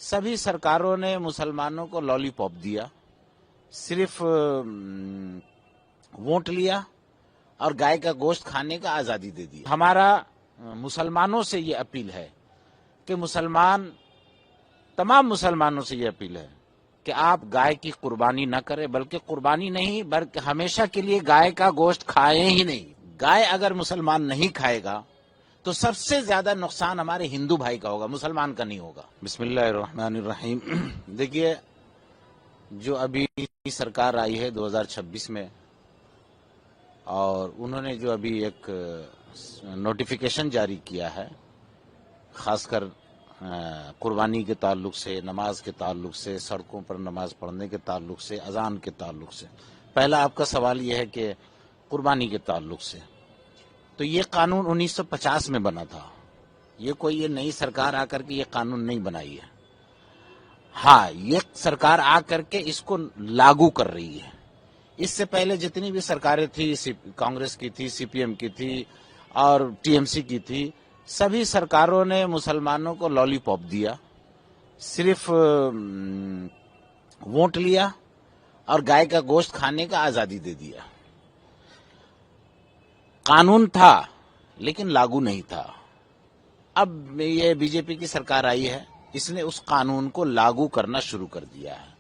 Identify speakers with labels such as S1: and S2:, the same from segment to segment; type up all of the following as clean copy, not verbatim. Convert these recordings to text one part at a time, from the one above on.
S1: सभी सरकारों ने मुसलमानों को लॉलीपॉप दिया, सिर्फ वोट लिया और गाय का गोश्त खाने का आजादी दे दी। हमारा मुसलमानों से ये अपील है कि तमाम मुसलमानों से ये अपील है कि आप गाय की कुर्बानी न करें, बल्कि कुर्बानी नहीं बल्कि हमेशा के लिए गाय का गोश्त खाएं ही नहीं। गाय अगर मुसलमान नहीं खाएगा तो सबसे ज्यादा नुकसान हमारे हिंदू भाई का होगा, मुसलमान का नहीं होगा। बिस्मिल्लाहिर्रहमानिर्रहीम। देखिए, जो अभी सरकार आई है 2026 में, और उन्होंने जो अभी एक नोटिफिकेशन जारी किया है, खासकर कुर्बानी के ताल्लुक से, नमाज के ताल्लुक से, सड़कों पर नमाज पढ़ने के ताल्लुक से, अजान के ताल्लुक से। पहला आपका सवाल यह है कि कुर्बानी के ताल्लुक से, तो ये कानून 1950 में बना था। ये नई सरकार आकर के ये कानून नहीं बनाई है। हाँ, ये सरकार आकर के इसको लागू कर रही है। इससे पहले जितनी भी सरकारें थी, कांग्रेस की थी, सीपीएम की थी और टीएमसी की थी, सभी सरकारों ने मुसलमानों को लॉलीपॉप दिया, सिर्फ वोट लिया और गाय का गोश्त खाने का आजादी दे दिया। कानून था लेकिन लागू नहीं था। अब ये बीजेपी की सरकार आई है, इसने उस कानून को लागू करना शुरू कर दिया है,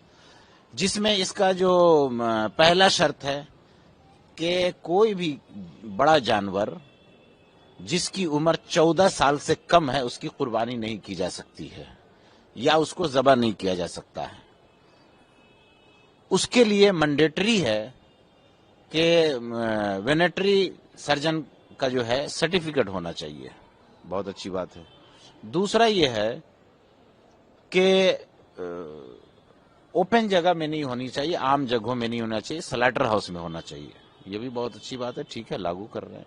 S1: जिसमें इसका जो पहला शर्त है कि कोई भी बड़ा जानवर जिसकी उम्र 14 साल से कम है उसकी कुर्बानी नहीं की जा सकती है या उसको ज़बह नहीं किया जा सकता है। उसके लिए मैंडेटरी है कि वेटरनरी सर्जन का जो है सर्टिफिकेट होना चाहिए। बहुत अच्छी बात है। दूसरा ये है कि ओपन जगह में नहीं होनी चाहिए, आम जगहों में नहीं होना चाहिए, स्लॉटर हाउस में होना चाहिए। ये भी बहुत अच्छी बात है, ठीक है, लागू कर रहे हैं।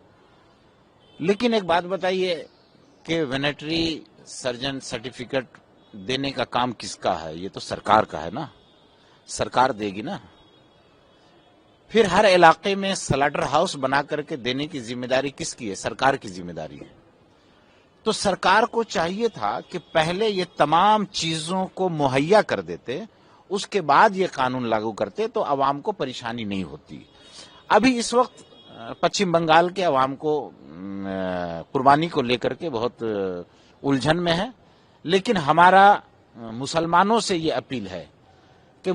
S1: लेकिन एक बात बताइए कि वेटरनरी सर्जन सर्टिफिकेट देने का काम किसका है? ये तो सरकार का है ना, सरकार देगी ना। फिर हर इलाके में स्लॉटर हाउस बना करके देने की जिम्मेदारी किसकी है? सरकार की जिम्मेदारी है। तो सरकार को चाहिए था कि पहले ये तमाम चीजों को मुहैया कर देते, उसके बाद ये कानून लागू करते तो आवाम को परेशानी नहीं होती। अभी इस वक्त पश्चिम बंगाल के आवाम को कुर्बानी को लेकर के बहुत उलझन में है, लेकिन हमारा मुसलमानों से ये अपील है कि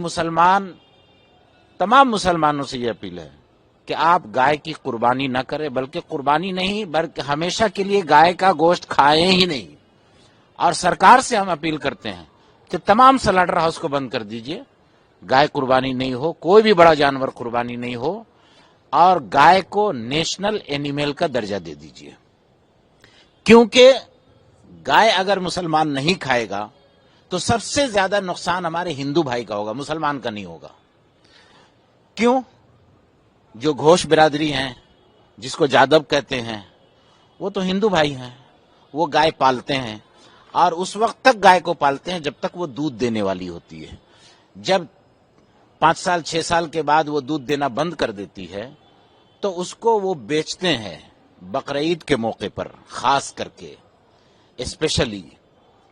S1: तमाम मुसलमानों से ये अपील है कि आप गाय की कुर्बानी न करें, बल्कि कुर्बानी नहीं बल्कि हमेशा के लिए गाय का गोश्त खाएं ही नहीं। और सरकार से हम अपील करते हैं कि तमाम स्लॉटर हाउस को बंद कर दीजिए, गाय कुर्बानी नहीं हो, कोई भी बड़ा जानवर कुर्बानी नहीं हो, और गाय को नेशनल एनिमल का दर्जा दे दीजिए। क्योंकि गाय अगर मुसलमान नहीं खाएगा तो सबसे ज्यादा नुकसान हमारे हिंदू भाई का होगा, मुसलमान का नहीं होगा। क्यों? जो घोष बिरादरी हैं, जिसको जादव कहते हैं, वो तो हिंदू भाई हैं। वो गाय पालते हैं और उस वक्त तक गाय को पालते हैं जब तक वो दूध देने वाली होती है। जब 5 साल 6 साल के बाद वो दूध देना बंद कर देती है तो उसको वो बेचते हैं बकरीद के मौके पर, खास करके स्पेशली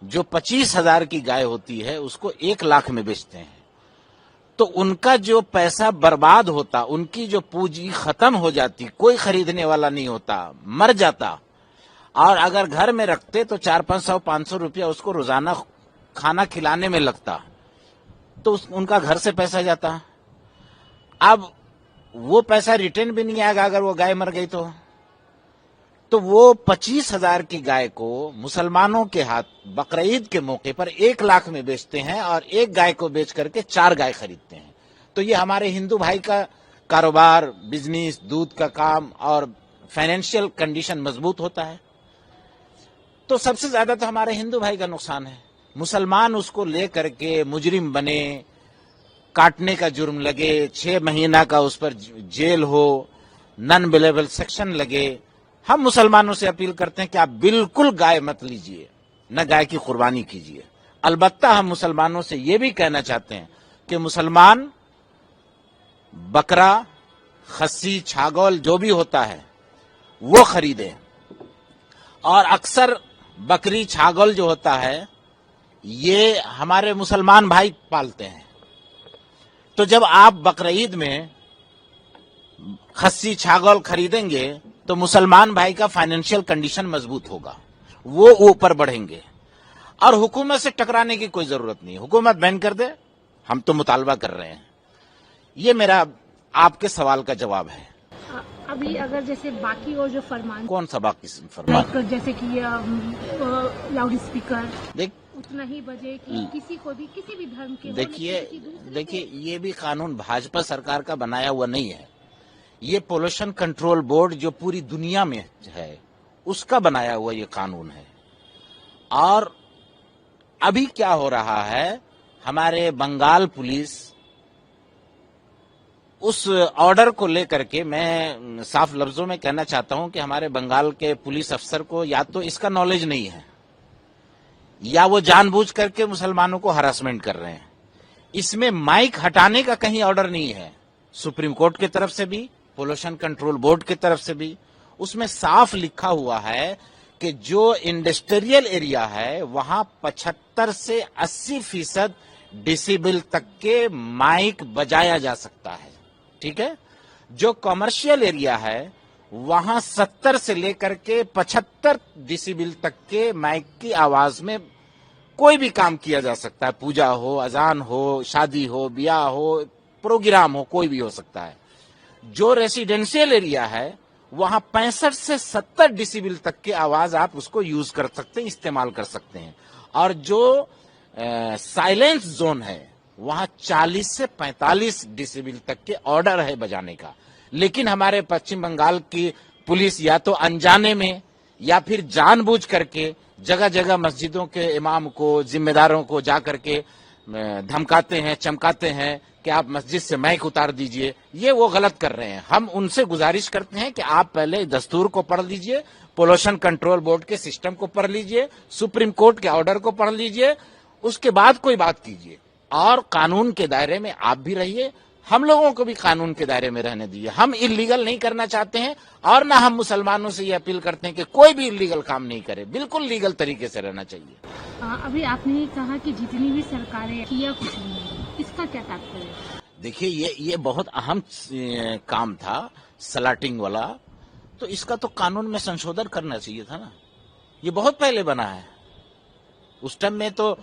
S1: जो 25,000 की गाय होती है उसको 1 लाख में बेचते हैं। तो उनका जो पैसा बर्बाद होता, उनकी जो पूंजी खत्म हो जाती, कोई खरीदने वाला नहीं होता, मर जाता। और अगर घर में रखते तो 400-500 रुपया उसको रोजाना खाना खिलाने में लगता, तो उनका घर से पैसा जाता। अब वो पैसा रिटर्न भी नहीं आएगा अगर वो गाय मर गई तो वो 25,000 की गाय को मुसलमानों के हाथ बकरीद के मौके पर 1 लाख में बेचते हैं और एक गाय को बेच करके 4 गाय खरीदते हैं। तो ये हमारे हिंदू भाई का कारोबार, बिजनेस, दूध का काम और फाइनेंशियल कंडीशन मजबूत होता है। तो सबसे ज्यादा तो हमारे हिंदू भाई का नुकसान है। मुसलमान उसको ले करके मुजरिम बने, काटने का जुर्म लगे, 6 महीना का उस पर जेल हो, नॉन अवेलेबल सेक्शन लगे। हम मुसलमानों से अपील करते हैं कि आप बिल्कुल गाय मत लीजिए, न गाय की कुर्बानी कीजिए। अलबत्ता हम मुसलमानों से ये भी कहना चाहते हैं कि मुसलमान बकरा, खस्सी, छागल जो भी होता है वो खरीदें। और अक्सर बकरी, छागल जो होता है یہ ہمارے مسلمان بھائی پالتے ہیں. تو جب آپ بقرعید میں خسی چھاگل خریدیں گے تو مسلمان بھائی کا فائنینشیل کنڈیشن مضبوط ہوگا, وہ اوپر بڑھیں گے. اور حکومت سے ٹکرانے کی کوئی ضرورت نہیں, حکومت بین کر دے, ہم تو مطالبہ کر رہے ہیں. یہ میرا آپ کے سوال کا جواب ہے.
S2: ابھی اگر جیسے باقی اور جو فرمان,
S1: کون سا باقی فرمان؟
S2: جیسے کہ لاؤڈ اسپیکر
S1: دیکھ
S2: اتنا ہی بجے کہ کسی کو بھی کسی بھی دھرم کے
S1: دیکھیے یہ بھی قانون بھاجپا سرکار کا بنایا ہوا نہیں ہے. یہ پولوشن کنٹرول بورڈ جو پوری دنیا میں ہے اس کا بنایا ہوا یہ قانون ہے. اور ابھی کیا ہو رہا ہے, ہمارے بنگال پولیس اس آرڈر کو لے کر کے, میں صاف لفظوں میں کہنا چاہتا ہوں کہ ہمارے بنگال کے پولیس افسر کو یا تو اس کا نالج نہیں ہے یا وہ جان بوجھ کر کے مسلمانوں کو ہراسمنٹ کر رہے ہیں. اس میں مائک ہٹانے کا کہیں آرڈر نہیں ہے, سپریم کورٹ کی طرف سے بھی, پولوشن کنٹرول بورڈ کی طرف سے بھی. اس میں صاف لکھا ہوا ہے کہ جو انڈسٹریل ایریا ہے وہاں 75 سے 80% ڈیسیبل تک کے مائک بجایا جا سکتا ہے. ٹھیک ہے. جو کمرشل ایریا ہے وہاں 70 سے لے کر کے 75 ڈیسیبل تک کے مائک کی آواز میں کوئی بھی کام کیا جا سکتا ہے, پوجا ہو, اذان ہو, شادی ہو, بیاہ ہو, پروگرام ہو, کوئی بھی ہو سکتا ہے. جو ریسیڈینشیل ایریا ہے وہاں 65 سے 70 ڈیسیبل تک کی آواز آپ اس کو یوز کر سکتے ہیں, استعمال کر سکتے ہیں. اور جو سائلنس زون ہے وہاں 40 سے 45 ڈیسیبل تک کے آرڈر ہے بجانے کا. لیکن ہمارے پچھم بنگال کی پولیس یا تو انجانے میں یا پھر جان بوجھ کر کے جگہ جگہ مسجدوں کے امام کو, ذمہ داروں کو جا کر کے دھمکاتے ہیں, چمکاتے ہیں کہ آپ مسجد سے مائک اتار دیجئے. یہ وہ غلط کر رہے ہیں. ہم ان سے گزارش کرتے ہیں کہ آپ پہلے دستور کو پڑھ لیجئے, پولوشن کنٹرول بورڈ کے سسٹم کو پڑھ لیجئے, سپریم کورٹ کے آرڈر کو پڑھ لیجئے, اس کے بعد کوئی بات کیجئے. اور قانون کے دائرے میں آپ بھی رہیے, ہم لوگوں کو بھی قانون کے دائرے میں رہنے دیجیے. ہم انلیگل نہیں کرنا چاہتے ہیں اور نہ ہم مسلمانوں سے یہ اپیل کرتے ہیں کہ کوئی بھی انلیگل کام نہیں کرے. بالکل لیگل طریقے سے رہنا چاہیے.
S2: ابھی آپ نے کہا کہ جتنی بھی سرکاریں کیا کچھ نہیں, اس کا کیا تاثر ہے؟
S1: دیکھیے یہ بہت اہم کام تھا سلاٹنگ والا, تو اس کا تو قانون میں سنشودھن کرنا چاہیے تھا نا. یہ بہت پہلے بنا ہے. اس ٹائم میں تو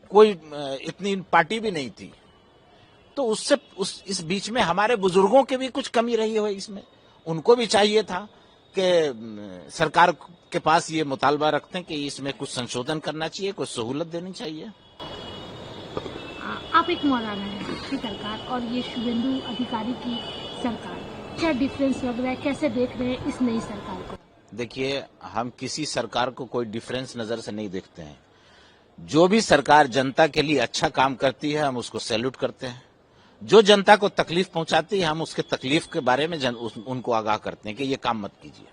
S1: کوئی اتنی پارٹی بھی نہیں تھی. تو اس بیچ میں ہمارے بزرگوں کی بھی کچھ کمی رہی ہو اس میں. ان کو بھی چاہیے تھا کہ سرکار کے پاس یہ مطالبہ رکھتے ہیں کہ اس میں کچھ سنشودھن کرنا چاہیے, کچھ سہولت دینی چاہیے.
S2: آپ ایک مولانا ہیں, آپ کی سرکار اور یہ شوبھیندو ادھیکاری کی سرکار, کیا ڈفرینس لگ رہا ہے, کیسے دیکھ رہے ہیں اس نئی سرکار کو؟
S1: دیکھیے ہم کسی سرکار کو کوئی ڈفرینس نظر سے نہیں دیکھتے ہیں. جو بھی سرکار جنتا کے لیے اچھا کام کرتی ہے ہم اس کو سیلوٹ کرتے ہیں. جو جنتا کو تکلیف پہنچاتی ہے ہم اس کے تکلیف کے بارے میں ان کو آگاہ کرتے ہیں کہ یہ کام مت کیجیے.